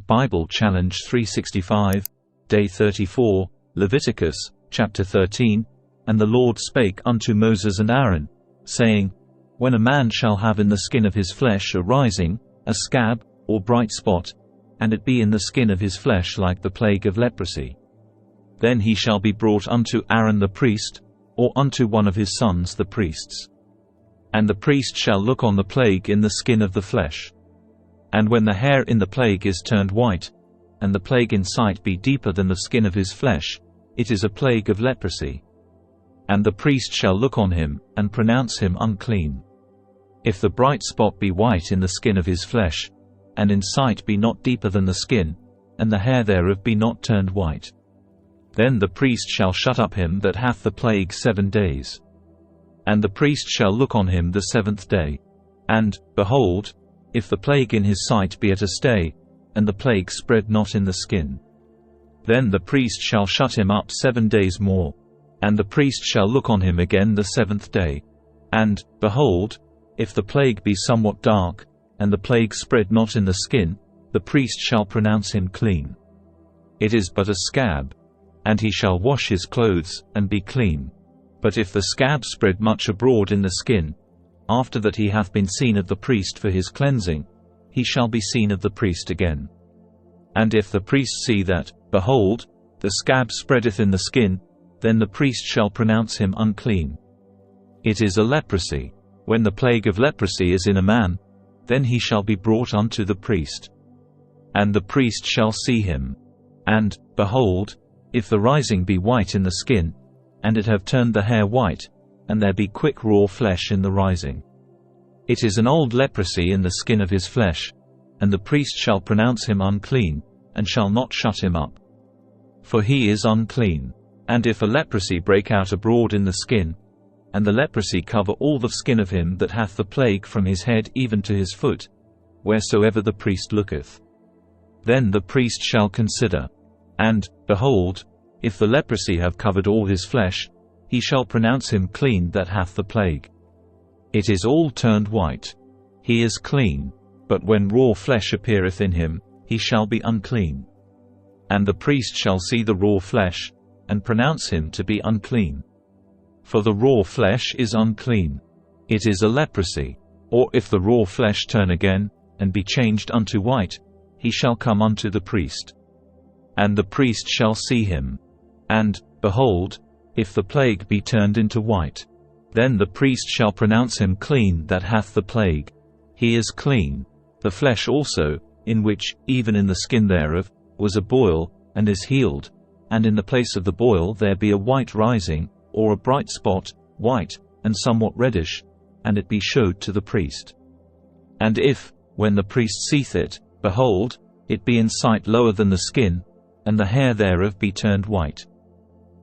Bible Challenge 365, Day 34, Leviticus, chapter 13. And the Lord spake unto Moses and Aaron, saying, When a man shall have in the skin of his flesh a rising, a scab, or bright spot, and it be in the skin of his flesh like the plague of leprosy, then he shall be brought unto Aaron the priest, or unto one of his sons the priests. And the priest shall look on the plague in the skin of the flesh. And when the hair in the plague is turned white, and the plague in sight be deeper than the skin of his flesh, it is a plague of leprosy. And the priest shall look on him, and pronounce him unclean. If the bright spot be white in the skin of his flesh, and in sight be not deeper than the skin, and the hair thereof be not turned white, then the priest shall shut up him that hath the plague 7 days. And the priest shall look on him the 7th day. And, behold, if the plague in his sight be at a stay, and the plague spread not in the skin, then the priest shall shut him up 7 days more. And the priest shall look on him again the 7th day. And, behold, if the plague be somewhat dark, and the plague spread not in the skin, the priest shall pronounce him clean. It is but a scab. And he shall wash his clothes, and be clean. But if the scab spread much abroad in the skin, after that he hath been seen of the priest for his cleansing, he shall be seen of the priest again. And if the priest see that, behold, the scab spreadeth in the skin, then the priest shall pronounce him unclean. It is a leprosy. When the plague of leprosy is in a man, then he shall be brought unto the priest. And the priest shall see him. And, behold, if the rising be white in the skin, and it have turned the hair white, and there be quick raw flesh in the rising, it is an old leprosy in the skin of his flesh, and the priest shall pronounce him unclean, and shall not shut him up. For he is unclean. And if a leprosy break out abroad in the skin, and the leprosy cover all the skin of him that hath the plague from his head even to his foot, wheresoever the priest looketh, then the priest shall consider. And, behold, if the leprosy have covered all his flesh, he shall pronounce him clean that hath the plague. It is all turned white. He is clean. But when raw flesh appeareth in him, he shall be unclean. And the priest shall see the raw flesh, and pronounce him to be unclean. For the raw flesh is unclean. It is a leprosy. Or if the raw flesh turn again, and be changed unto white, he shall come unto the priest. And the priest shall see him. And, behold, if the plague be turned into white, then the priest shall pronounce him clean that hath the plague. He is clean. The flesh also, in which, even in the skin thereof, was a boil, and is healed, and in the place of the boil there be a white rising, or a bright spot, white, and somewhat reddish, and it be showed to the priest. And if, when the priest seeth it, behold, it be in sight lower than the skin, and the hair thereof be turned white,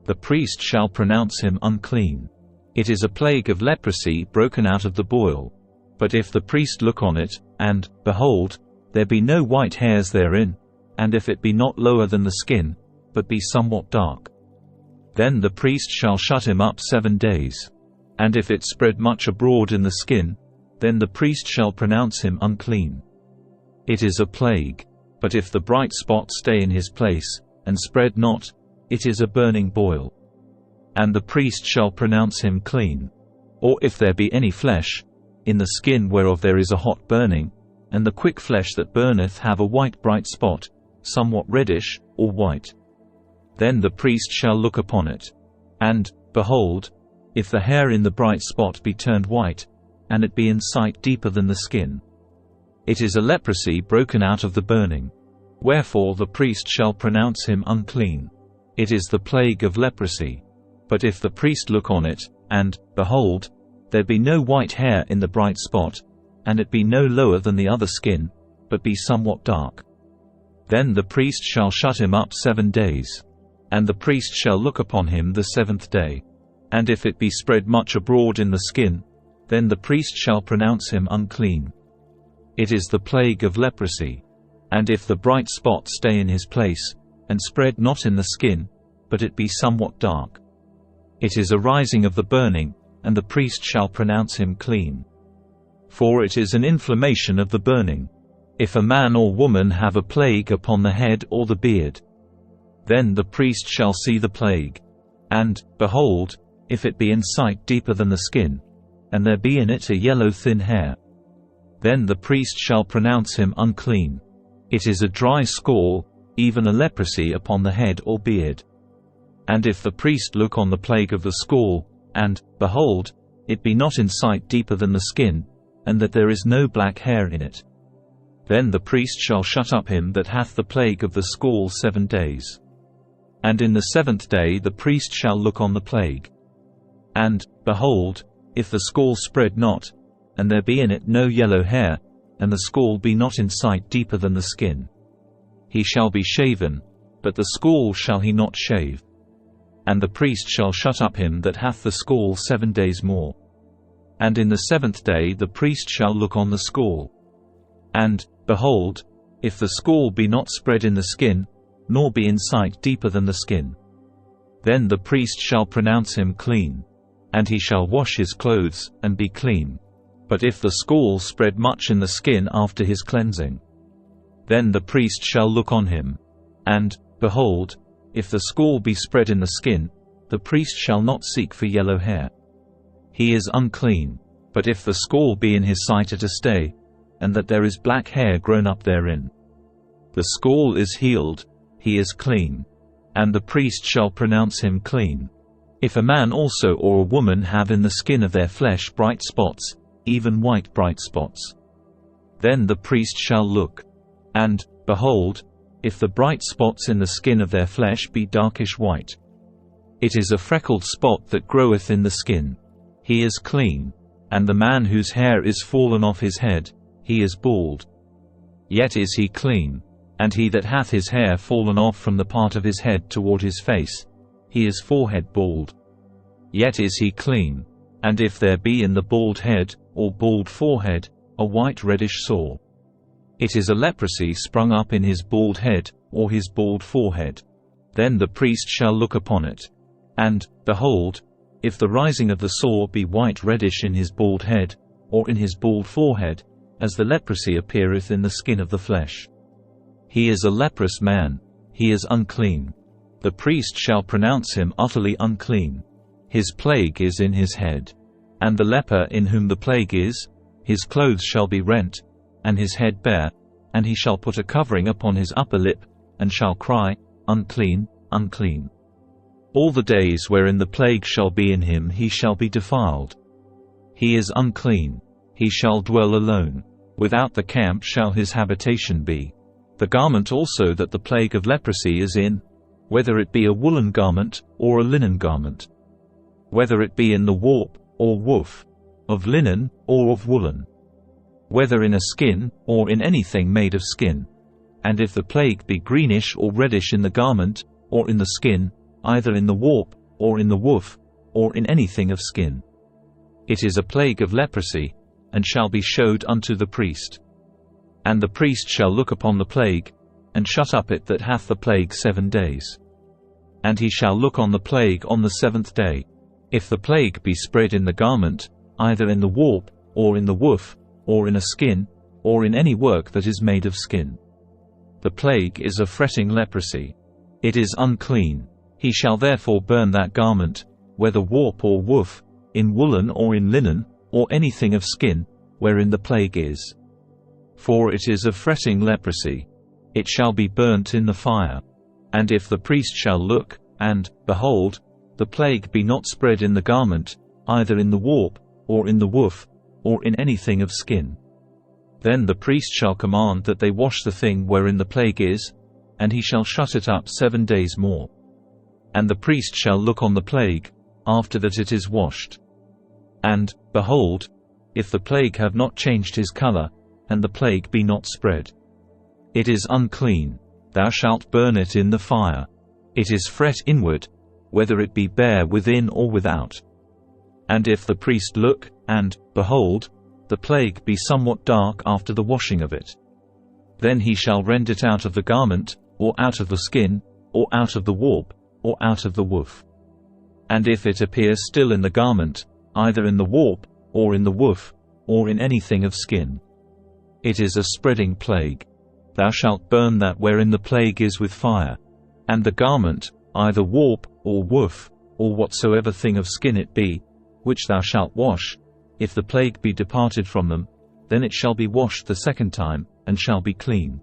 the priest shall pronounce him unclean. It is a plague of leprosy broken out of the boil. But if the priest look on it, and, behold, there be no white hairs therein, and if it be not lower than the skin, but be somewhat dark, then the priest shall shut him up 7 days. And if it spread much abroad in the skin, then the priest shall pronounce him unclean. It is a plague. But if the bright spot stay in his place, and spread not, it is a burning boil. And the priest shall pronounce him clean. Or if there be any flesh in the skin whereof there is a hot burning, and the quick flesh that burneth have a white bright spot, somewhat reddish, or white, then the priest shall look upon it. And, behold, if the hair in the bright spot be turned white, and it be in sight deeper than the skin, it is a leprosy broken out of the burning. Wherefore the priest shall pronounce him unclean. It is the plague of leprosy. But if the priest look on it, and, behold, there be no white hair in the bright spot, and it be no lower than the other skin, but be somewhat dark, then the priest shall shut him up 7 days. And the priest shall look upon him the 7th day. And if it be spread much abroad in the skin, then the priest shall pronounce him unclean. It is the plague of leprosy. And if the bright spot stay in his place, and spread not in the skin, but it be somewhat dark, it is a rising of the burning, and the priest shall pronounce him clean. For it is an inflammation of the burning. If a man or woman have a plague upon the head or the beard, then the priest shall see the plague. And, behold, if it be in sight deeper than the skin, and there be in it a yellow thin hair, then the priest shall pronounce him unclean. It is a dry scall, even a leprosy upon the head or beard. And if the priest look on the plague of the scall, and, behold, it be not in sight deeper than the skin, and that there is no black hair in it, then the priest shall shut up him that hath the plague of the scall 7 days. And in the 7th day the priest shall look on the plague. And, behold, if the scall spread not, and there be in it no yellow hair, and the scall be not in sight deeper than the skin, he shall be shaven, but the scall shall he not shave. And the priest shall shut up him that hath the scall 7 days more. And in the 7th day the priest shall look on the scall. And, behold, if the scall be not spread in the skin, nor be in sight deeper than the skin, then the priest shall pronounce him clean. And he shall wash his clothes, and be clean. But if the scall spread much in the skin after his cleansing, then the priest shall look on him. And, behold, if the scall be spread in the skin, the priest shall not seek for yellow hair. He is unclean. But if the scall be in his sight at a stay, and that there is black hair grown up therein, the scall is healed, he is clean. And the priest shall pronounce him clean. If a man also or a woman have in the skin of their flesh bright spots, even white bright spots, then the priest shall look. And, behold, if the bright spots in the skin of their flesh be darkish white, it is a freckled spot that groweth in the skin, he is clean. And the man whose hair is fallen off his head, he is bald, yet is he clean. And he that hath his hair fallen off from the part of his head toward his face, he is forehead bald, yet is he clean. And if there be in the bald head, or bald forehead, a white reddish sore, it is a leprosy sprung up in his bald head, or his bald forehead. Then the priest shall look upon it. And, behold, if the rising of the sore be white reddish in his bald head, or in his bald forehead, as the leprosy appeareth in the skin of the flesh, he is a leprous man, he is unclean. The priest shall pronounce him utterly unclean. His plague is in his head. And the leper in whom the plague is, his clothes shall be rent, and his head bare, and he shall put a covering upon his upper lip, and shall cry, Unclean, unclean. All the days wherein the plague shall be in him he shall be defiled. He is unclean. He shall dwell alone. Without the camp shall his habitation be. The garment also that the plague of leprosy is in, whether it be a woolen garment, or a linen garment, whether it be in the warp, or woof, of linen, or of woolen, whether in a skin, or in anything made of skin. And if the plague be greenish or reddish in the garment, or in the skin, either in the warp, or in the woof, or in anything of skin, it is a plague of leprosy, and shall be showed unto the priest. And the priest shall look upon the plague, and shut up it that hath the plague 7 days. And he shall look on the plague on the 7th day. If the plague be spread in the garment, either in the warp, or in the woof, or in a skin, or in any work that is made of skin, the plague is a fretting leprosy. It is unclean. He shall therefore burn that garment, whether warp or woof, in woolen or in linen, or anything of skin, wherein the plague is. For it is a fretting leprosy. It shall be burnt in the fire. And if the priest shall look, and, behold, the plague be not spread in the garment, either in the warp, or in the woof, or in anything of skin, then the priest shall command that they wash the thing wherein the plague is, and he shall shut it up 7 days more. And the priest shall look on the plague, after that it is washed. And, behold, if the plague have not changed his color, and the plague be not spread, it is unclean. Thou shalt burn it in the fire. It is fret inward, whether it be bare within or without. And if the priest look, and, behold, the plague be somewhat dark after the washing of it, then he shall rend it out of the garment, or out of the skin, or out of the warp, or out of the woof. And if it appear still in the garment, either in the warp, or in the woof, or in anything of skin, It is a spreading plague. Thou shalt burn that wherein the plague is with fire. And the garment, either warp, or woof, or whatsoever thing of skin it be, which thou shalt wash, if the plague be departed from them, then it shall be washed the second time, and shall be clean.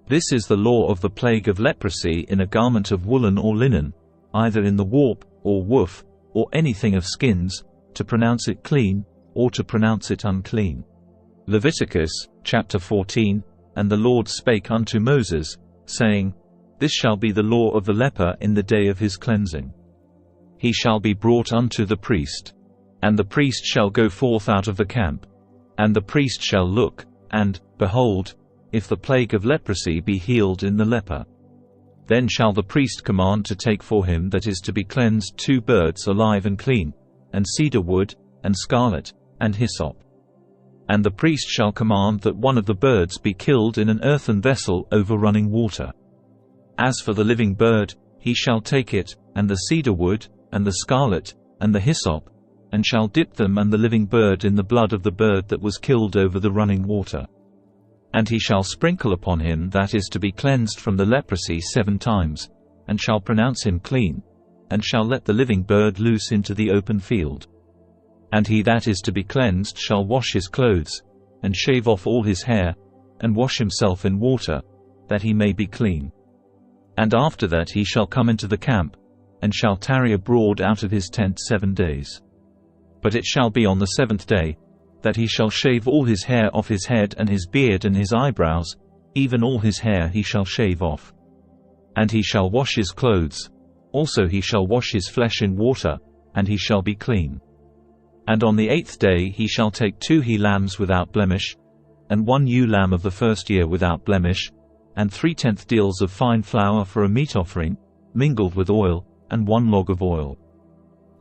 This is the law of the plague of leprosy in a garment of woolen or linen, either in the warp, or woof, or anything of skins, to pronounce it clean, or to pronounce it unclean. Leviticus, chapter 14. And the Lord spake unto Moses, saying, This shall be the law of the leper in the day of his cleansing. He shall be brought unto the priest. And the priest shall go forth out of the camp. And the priest shall look, and, behold, if the plague of leprosy be healed in the leper. Then shall the priest command to take for him that is to be cleansed 2 birds alive and clean, and cedar wood, and scarlet, and hyssop. And the priest shall command that one of the birds be killed in an earthen vessel over running water. As for the living bird, he shall take it, and the cedar wood, and the scarlet, and the hyssop, and shall dip them and the living bird in the blood of the bird that was killed over the running water. And he shall sprinkle upon him that is to be cleansed from the leprosy 7 times, and shall pronounce him clean, and shall let the living bird loose into the open field. And he that is to be cleansed shall wash his clothes, and shave off all his hair, and wash himself in water, that he may be clean. And after that he shall come into the camp, and shall tarry abroad out of his tent 7 days. But it shall be on the 7th day, that he shall shave all his hair off his head and his beard and his eyebrows, even all his hair he shall shave off. And he shall wash his clothes, also he shall wash his flesh in water, and he shall be clean. And on the 8th day he shall take 2 he-lambs without blemish, and 1 ewe lamb of the first year without blemish, and 3/10 deals of fine flour for a meat offering, mingled with oil, and 1 log of oil.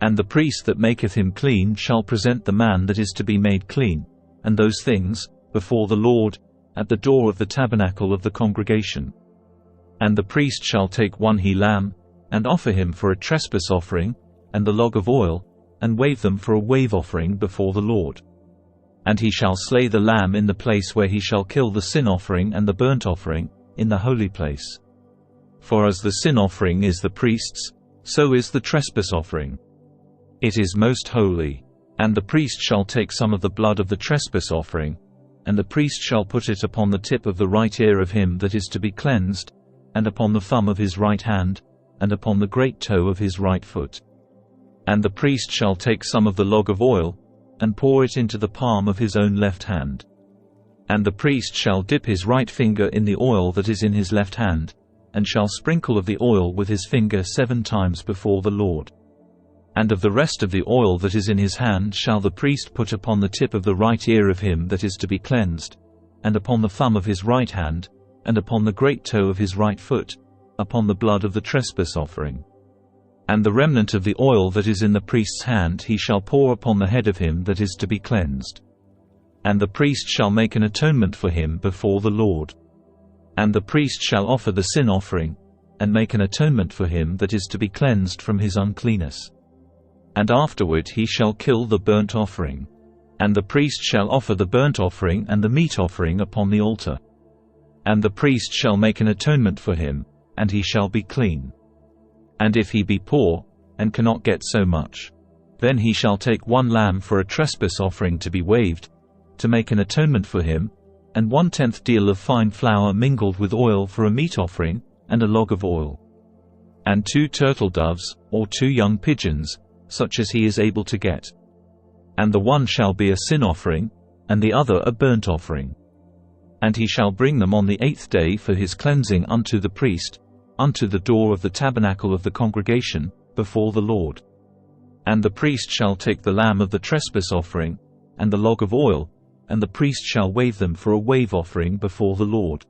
And the priest that maketh him clean shall present the man that is to be made clean, and those things, before the Lord, at the door of the tabernacle of the congregation. And the priest shall take 1 he-lamb, and offer him for a trespass offering, and the log of oil, and wave them for a wave offering before the Lord. And he shall slay the lamb in the place where he shall kill the sin offering and the burnt offering, in the holy place. For as the sin offering is the priest's, so is the trespass offering. It is most holy. And the priest shall take some of the blood of the trespass offering, and the priest shall put it upon the tip of the right ear of him that is to be cleansed, and upon the thumb of his right hand, and upon the great toe of his right foot. And the priest shall take some of the log of oil, and pour it into the palm of his own left hand. And the priest shall dip his right finger in the oil that is in his left hand, and shall sprinkle of the oil with his finger 7 times before the Lord. And of the rest of the oil that is in his hand shall the priest put upon the tip of the right ear of him that is to be cleansed, and upon the thumb of his right hand, and upon the great toe of his right foot, upon the blood of the trespass offering. And the remnant of the oil that is in the priest's hand he shall pour upon the head of him that is to be cleansed. And the priest shall make an atonement for him before the Lord. And the priest shall offer the sin offering, and make an atonement for him that is to be cleansed from his uncleanness. And afterward he shall kill the burnt offering. And the priest shall offer the burnt offering and the meat offering upon the altar. And the priest shall make an atonement for him, and he shall be clean. And if he be poor, and cannot get so much, then he shall take 1 lamb for a trespass offering to be waved, to make an atonement for him, and 1/10 deal of fine flour mingled with oil for a meat offering, and a log of oil. And 2 turtle doves, or 2 young pigeons, such as he is able to get. And the one shall be a sin offering, and the other a burnt offering. And he shall bring them on the 8th day for his cleansing unto the priest, unto the door of the tabernacle of the congregation, before the Lord. And the priest shall take the lamb of the trespass offering, and the log of oil, and the priest shall wave them for a wave offering before the Lord.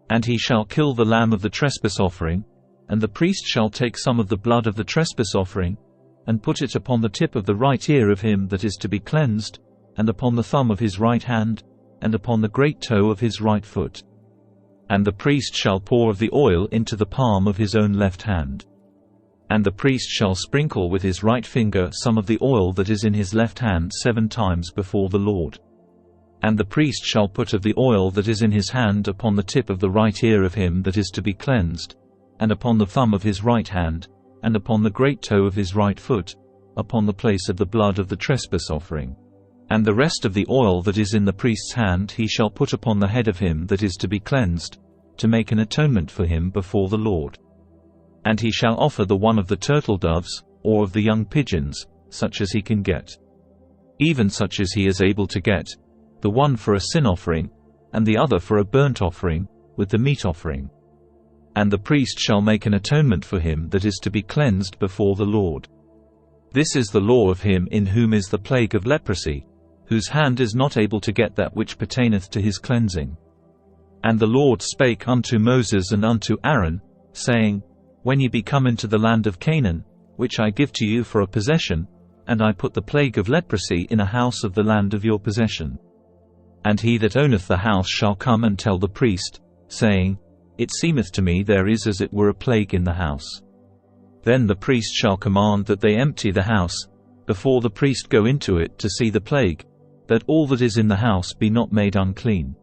And he shall kill the lamb of the trespass offering, and the priest shall take some of the blood of the trespass offering, and put it upon the tip of the right ear of him that is to be cleansed, and upon the thumb of his right hand, and upon the great toe of his right foot. And the priest shall pour of the oil into the palm of his own left hand. And the priest shall sprinkle with his right finger some of the oil that is in his left hand 7 times before the Lord. And the priest shall put of the oil that is in his hand upon the tip of the right ear of him that is to be cleansed, and upon the thumb of his right hand, and upon the great toe of his right foot, upon the place of the blood of the trespass offering. And the rest of the oil that is in the priest's hand he shall put upon the head of him that is to be cleansed, to make an atonement for him before the Lord. And he shall offer the one of the turtle doves, or of the young pigeons, such as he can get, even such as he is able to get, the one for a sin offering, and the other for a burnt offering, with the meat offering. And the priest shall make an atonement for him that is to be cleansed before the Lord. This is the law of him in whom is the plague of leprosy, whose hand is not able to get that which pertaineth to his cleansing. And the Lord spake unto Moses and unto Aaron, saying, When ye be come into the land of Canaan, which I give to you for a possession, and I put the plague of leprosy in a house of the land of your possession. And he that owneth the house shall come and tell the priest, saying, It seemeth to me there is as it were a plague in the house. Then the priest shall command that they empty the house, before the priest go into it to see the plague, that all that is in the house be not made unclean.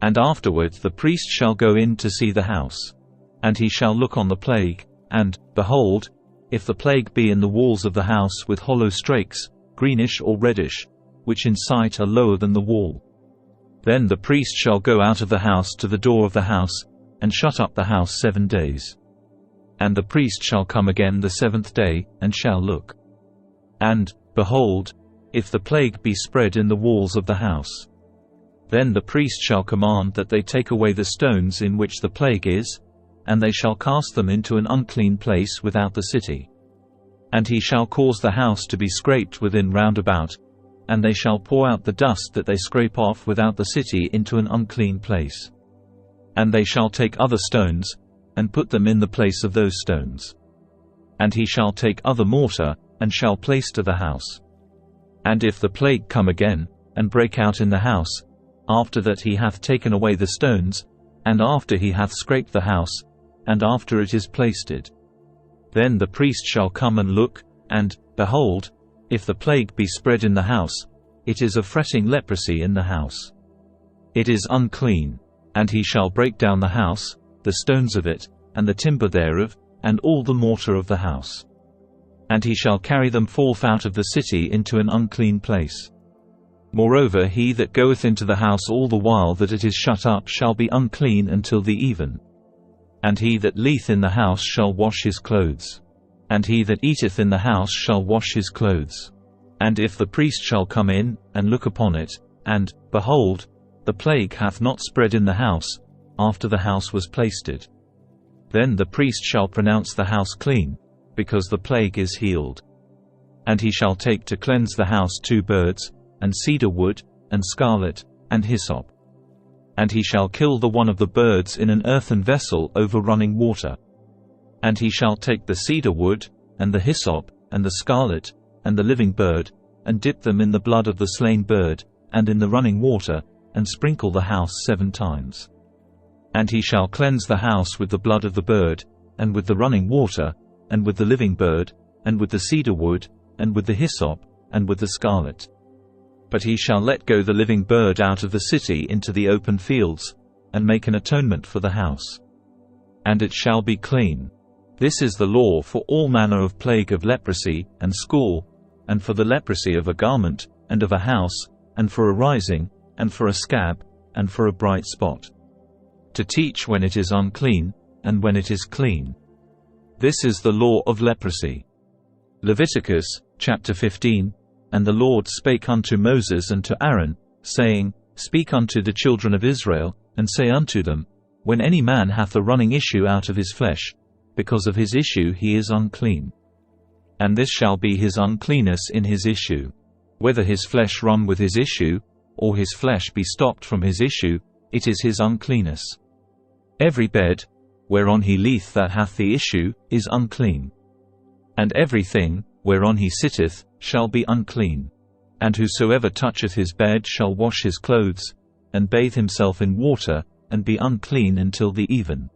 And afterward the priest shall go in to see the house. And he shall look on the plague, and, behold, if the plague be in the walls of the house with hollow strakes, greenish or reddish, which in sight are lower than the wall, then the priest shall go out of the house to the door of the house, and shut up the house 7 days. And the priest shall come again the 7th day, and shall look. And, behold, if the plague be spread in the walls of the house, then the priest shall command that they take away the stones in which the plague is, and they shall cast them into an unclean place without the city. And he shall cause the house to be scraped within round about, and they shall pour out the dust that they scrape off without the city into an unclean place. And they shall take other stones, and put them in the place of those stones. And he shall take other mortar, and shall place to the house. And if the plague come again, and break out in the house, after that he hath taken away the stones, and after he hath scraped the house, and after it is placed, then the priest shall come and look, and, behold, if the plague be spread in the house, it is a fretting leprosy in the house. It is unclean. And he shall break down the house, the stones of it, and the timber thereof, and all the mortar of the house. And he shall carry them forth out of the city into an unclean place. Moreover, he that goeth into the house all the while that it is shut up shall be unclean until the even. And he that lieth in the house shall wash his clothes. And he that eateth in the house shall wash his clothes. And if the priest shall come in, and look upon it, and, behold, the plague hath not spread in the house, after the house was placed, then the priest shall pronounce the house clean, because the plague is healed. And he shall take to cleanse the house 2 birds, and cedar wood, and scarlet, and hyssop. And he shall kill the one of the birds in an earthen vessel over running water. And he shall take the cedar wood, and the hyssop, and the scarlet, and the living bird, and dip them in the blood of the slain bird, and in the running water, and sprinkle the house 7 times. And he shall cleanse the house with the blood of the bird, and with the running water, and with the living bird, and with the cedar wood, and with the hyssop, and with the scarlet. But he shall let go the living bird out of the city into the open fields, and make an atonement for the house. And it shall be clean. This is the law for all manner of plague of leprosy, and scall, and for the leprosy of a garment, and of a house, and for a rising, and for a scab, and for a bright spot. To teach when it is unclean, and when it is clean. This is the law of leprosy. Leviticus, chapter 15. And the Lord spake unto Moses and to Aaron, saying, Speak unto the children of Israel, and say unto them, When any man hath a running issue out of his flesh, because of his issue he is unclean. And this shall be his uncleanness in his issue. Whether his flesh run with his issue, or his flesh be stopped from his issue, it is his uncleanness. Every bed, whereon he lieth that hath the issue, is unclean. And everything, whereon he sitteth, shall be unclean. And whosoever toucheth his bed shall wash his clothes, and bathe himself in water, and be unclean until the even.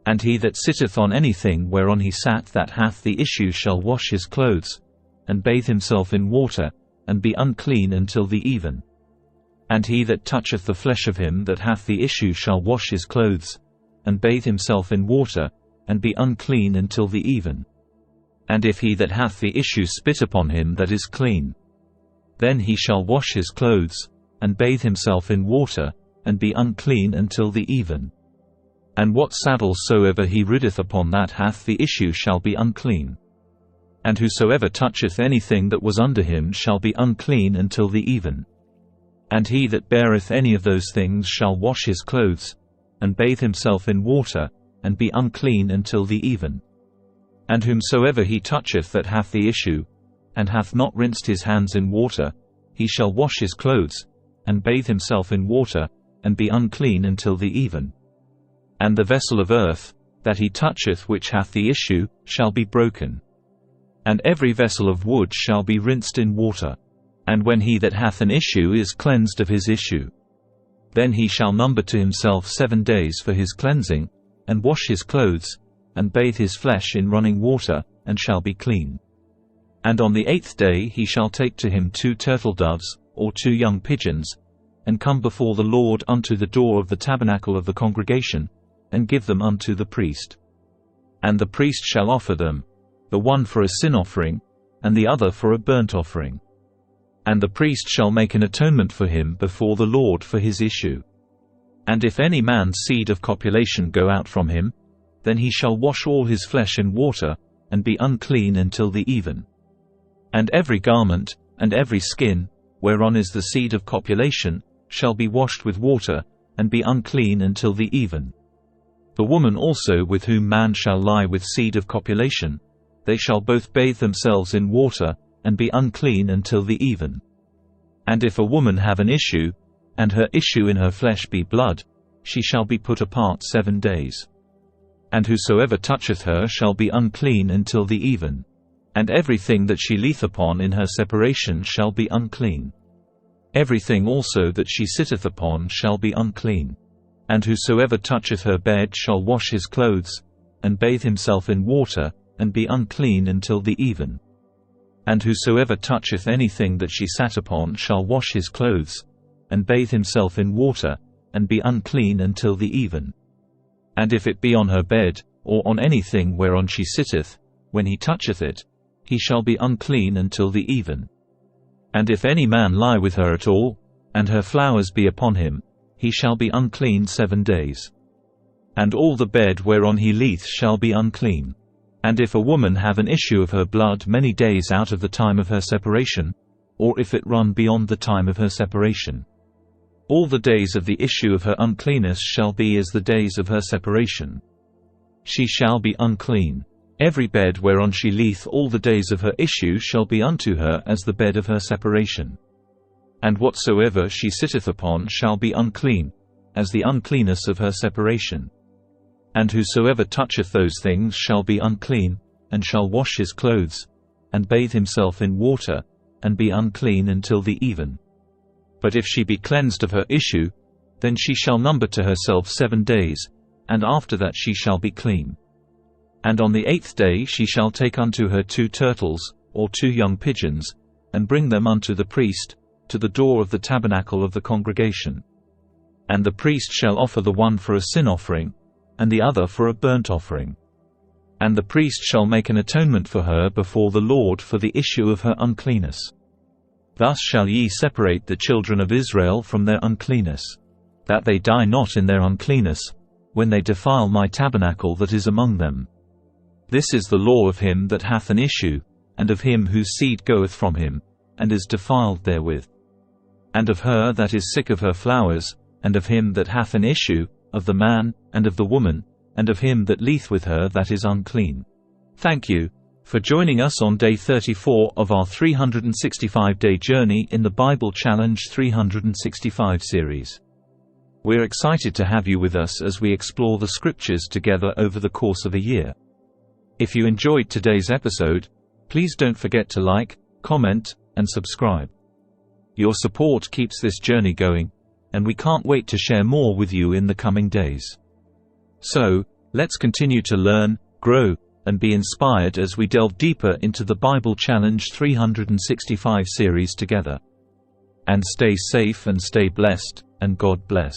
And he that sitteth on anything whereon he sat that hath the issue shall wash his clothes, and bathe himself in water, and be unclean until the even. And he that toucheth the flesh of him that hath the issue shall wash his clothes, and bathe himself in water, and be unclean until the even. And if he that hath the issue spit upon him that is clean, then he shall wash his clothes, and bathe himself in water, and be unclean until the even. And what saddle soever he rideth upon that hath the issue shall be unclean. And whosoever toucheth anything that was under him shall be unclean until the even. And he that beareth any of those things shall wash his clothes, and bathe himself in water, and be unclean until the even. And whomsoever he toucheth that hath the issue, and hath not rinsed his hands in water, he shall wash his clothes, and bathe himself in water, and be unclean until the even. And the vessel of earth, that he toucheth which hath the issue, shall be broken. And every vessel of wood shall be rinsed in water. And when he that hath an issue is cleansed of his issue, then he shall number to himself 7 days for his cleansing, and wash his clothes, and bathe his flesh in running water, and shall be clean. And on the 8th day he shall take to him 2 turtle doves, or 2 young pigeons, and come before the Lord unto the door of the tabernacle of the congregation, and give them unto the priest. And the priest shall offer them, the one for a sin offering, and the other for a burnt offering. And the priest shall make an atonement for him before the Lord for his issue. And if any man's seed of copulation go out from him, then he shall wash all his flesh in water, and be unclean until the even. And every garment, and every skin, whereon is the seed of copulation, shall be washed with water, and be unclean until the even. The woman also with whom man shall lie with seed of copulation, they shall both bathe themselves in water, and be unclean until the even. And if a woman have an issue, and her issue in her flesh be blood, she shall be put apart 7 days. And whosoever toucheth her shall be unclean until the even. And everything that she lieth upon in her separation shall be unclean. Everything also that she sitteth upon shall be unclean. And whosoever toucheth her bed shall wash his clothes, and bathe himself in water, and be unclean until the even. And whosoever toucheth anything that she sat upon shall wash his clothes, and bathe himself in water, and be unclean until the even. And if it be on her bed, or on anything whereon she sitteth, when he toucheth it, he shall be unclean until the even. And if any man lie with her at all, and her flowers be upon him, he shall be unclean 7 days. And all the bed whereon he lieth shall be unclean. And if a woman have an issue of her blood many days out of the time of her separation, or if it run beyond the time of her separation, all the days of the issue of her uncleanness shall be as the days of her separation. She shall be unclean. Every bed whereon she lieth all the days of her issue shall be unto her as the bed of her separation. And whatsoever she sitteth upon shall be unclean, as the uncleanness of her separation. And whosoever toucheth those things shall be unclean, and shall wash his clothes, and bathe himself in water, and be unclean until the even. But if she be cleansed of her issue, then she shall number to herself 7 days, and after that she shall be clean. And on the 8th day she shall take unto her 2 turtles, or 2 young pigeons, and bring them unto the priest, to the door of the tabernacle of the congregation. And the priest shall offer the one for a sin offering, and the other for a burnt offering. And the priest shall make an atonement for her before the Lord for the issue of her uncleanness. Thus shall ye separate the children of Israel from their uncleanness, that they die not in their uncleanness, when they defile my tabernacle that is among them. This is the law of him that hath an issue, and of him whose seed goeth from him, and is defiled therewith. And of her that is sick of her flowers, and of him that hath an issue, of the man, and of the woman, and of him that lieth with her that is unclean. Thank you for joining us on day 34 of our 365-day journey in the Bible Challenge 365 series. We're excited to have you with us as we explore the scriptures together over the course of a year. If you enjoyed today's episode, please don't forget to like, comment, and subscribe. Your support keeps this journey going, and we can't wait to share more with you in the coming days. So, let's continue to learn, grow, and be inspired as we delve deeper into the Bible Challenge 365 series together. and stay safe and stay blessed, and God bless.